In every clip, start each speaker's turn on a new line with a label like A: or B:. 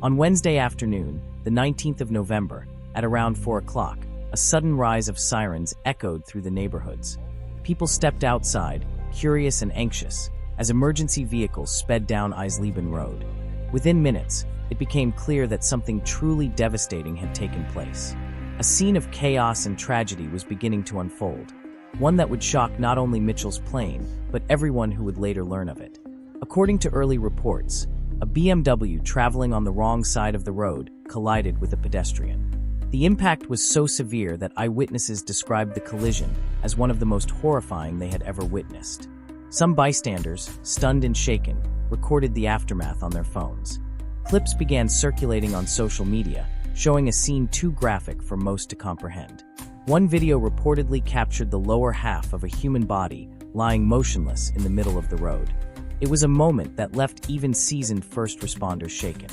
A: On Wednesday afternoon, the 19th of November, at around 4 o'clock, a sudden rise of sirens echoed through the neighborhoods. People stepped outside, curious and anxious, as emergency vehicles sped down Eisleben Road. Within minutes, it became clear that something truly devastating had taken place. A scene of chaos and tragedy was beginning to unfold, one that would shock not only Mitchell's plane, but everyone who would later learn of it. According to early reports, a BMW traveling on the wrong side of the road collided with a pedestrian. The impact was so severe that eyewitnesses described the collision as one of the most horrifying they had ever witnessed. Some bystanders, stunned and shaken, recorded the aftermath on their phones. Clips began circulating on social media, showing a scene too graphic for most to comprehend. One video reportedly captured the lower half of a human body lying motionless in the middle of the road. It was a moment that left even seasoned first responders shaken.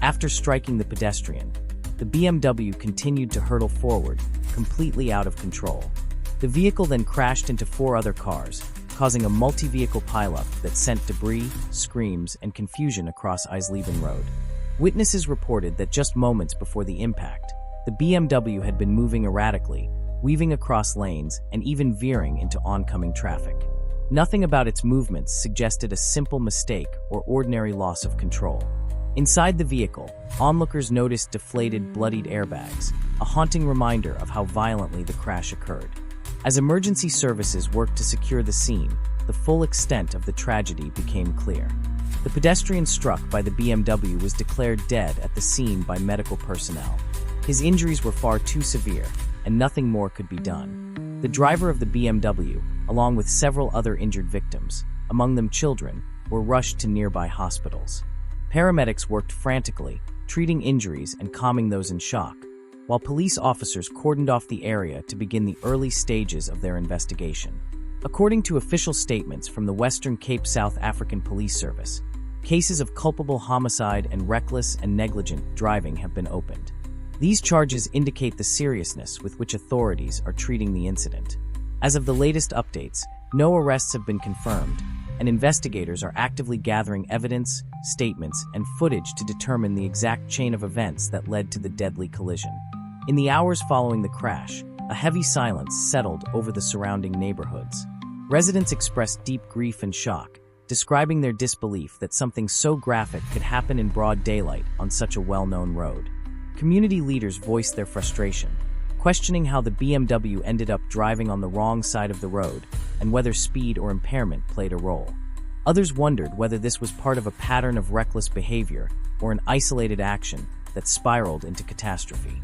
A: After striking the pedestrian, the BMW continued to hurtle forward, completely out of control. The vehicle then crashed into 4 other cars, causing a multi-vehicle pileup that sent debris, screams, and confusion across Eisleben Road. Witnesses reported that just moments before the impact, the BMW had been moving erratically, weaving across lanes and even veering into oncoming traffic. Nothing about its movements suggested a simple mistake or ordinary loss of control. Inside the vehicle, onlookers noticed deflated, bloodied airbags, a haunting reminder of how violently the crash occurred. As emergency services worked to secure the scene, the full extent of the tragedy became clear. The pedestrian struck by the BMW was declared dead at the scene by medical personnel. His injuries were far too severe, and nothing more could be done. The driver of the BMW, along with several other injured victims, among them children, were rushed to nearby hospitals. Paramedics worked frantically, treating injuries and calming those in shock, while police officers cordoned off the area to begin the early stages of their investigation. According to official statements from the Western Cape South African Police Service, cases of culpable homicide and reckless and negligent driving have been opened. These charges indicate the seriousness with which authorities are treating the incident. As of the latest updates, no arrests have been confirmed, and investigators are actively gathering evidence, statements, and footage to determine the exact chain of events that led to the deadly collision. In the hours following the crash, a heavy silence settled over the surrounding neighborhoods. Residents expressed deep grief and shock, describing their disbelief that something so graphic could happen in broad daylight on such a well-known road. Community leaders voiced their frustration, questioning how the BMW ended up driving on the wrong side of the road and whether speed or impairment played a role. Others wondered whether this was part of a pattern of reckless behavior or an isolated action that spiraled into catastrophe.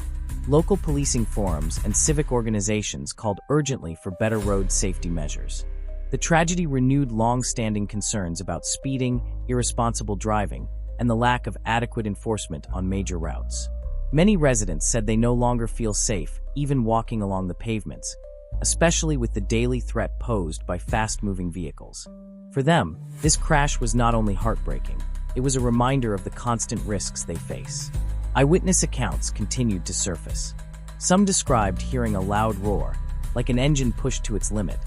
A: Local policing forums and civic organizations called urgently for better road safety measures. The tragedy renewed long-standing concerns about speeding, irresponsible driving, and the lack of adequate enforcement on major routes. Many residents said they no longer feel safe, even walking along the pavements, especially with the daily threat posed by fast-moving vehicles. For them, this crash was not only heartbreaking, it was a reminder of the constant risks they face. Eyewitness accounts continued to surface. Some described hearing a loud roar, like an engine pushed to its limit,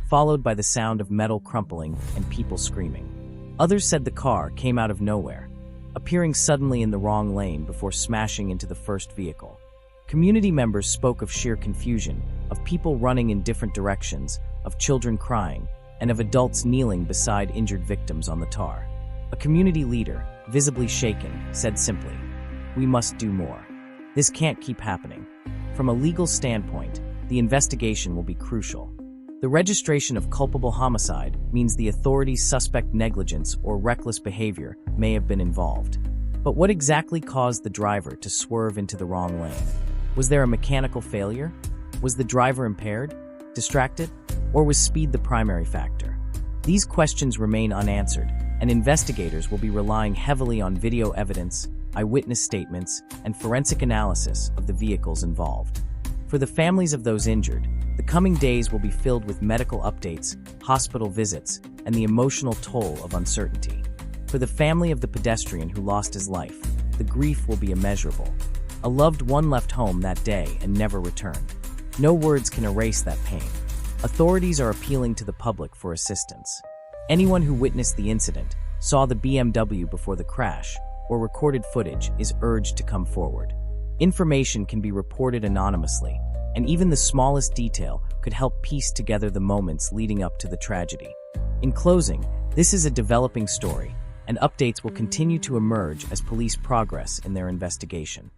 A: followed by the sound of metal crumpling and people screaming. Others said the car came out of nowhere, appearing suddenly in the wrong lane before smashing into the first vehicle. Community members spoke of sheer confusion, of people running in different directions, of children crying, and of adults kneeling beside injured victims on the tar. A community leader, visibly shaken, said simply, "We must do more. This can't keep happening." From a legal standpoint, the investigation will be crucial. The registration of culpable homicide means the authorities suspect negligence or reckless behavior may have been involved. But what exactly caused the driver to swerve into the wrong lane? Was there a mechanical failure? Was the driver impaired, distracted, or was speed the primary factor? These questions remain unanswered, and investigators will be relying heavily on video evidence, eyewitness statements, and forensic analysis of the vehicles involved. For the families of those injured, the coming days will be filled with medical updates, hospital visits, and the emotional toll of uncertainty. For the family of the pedestrian who lost his life, the grief will be immeasurable. A loved one left home that day and never returned. No words can erase that pain. Authorities are appealing to the public for assistance. Anyone who witnessed the incident, saw the BMW before the crash, or recorded footage is urged to come forward. Information can be reported anonymously, and even the smallest detail could help piece together the moments leading up to the tragedy. In closing, this is a developing story, and updates will continue to emerge as police progress in their investigation.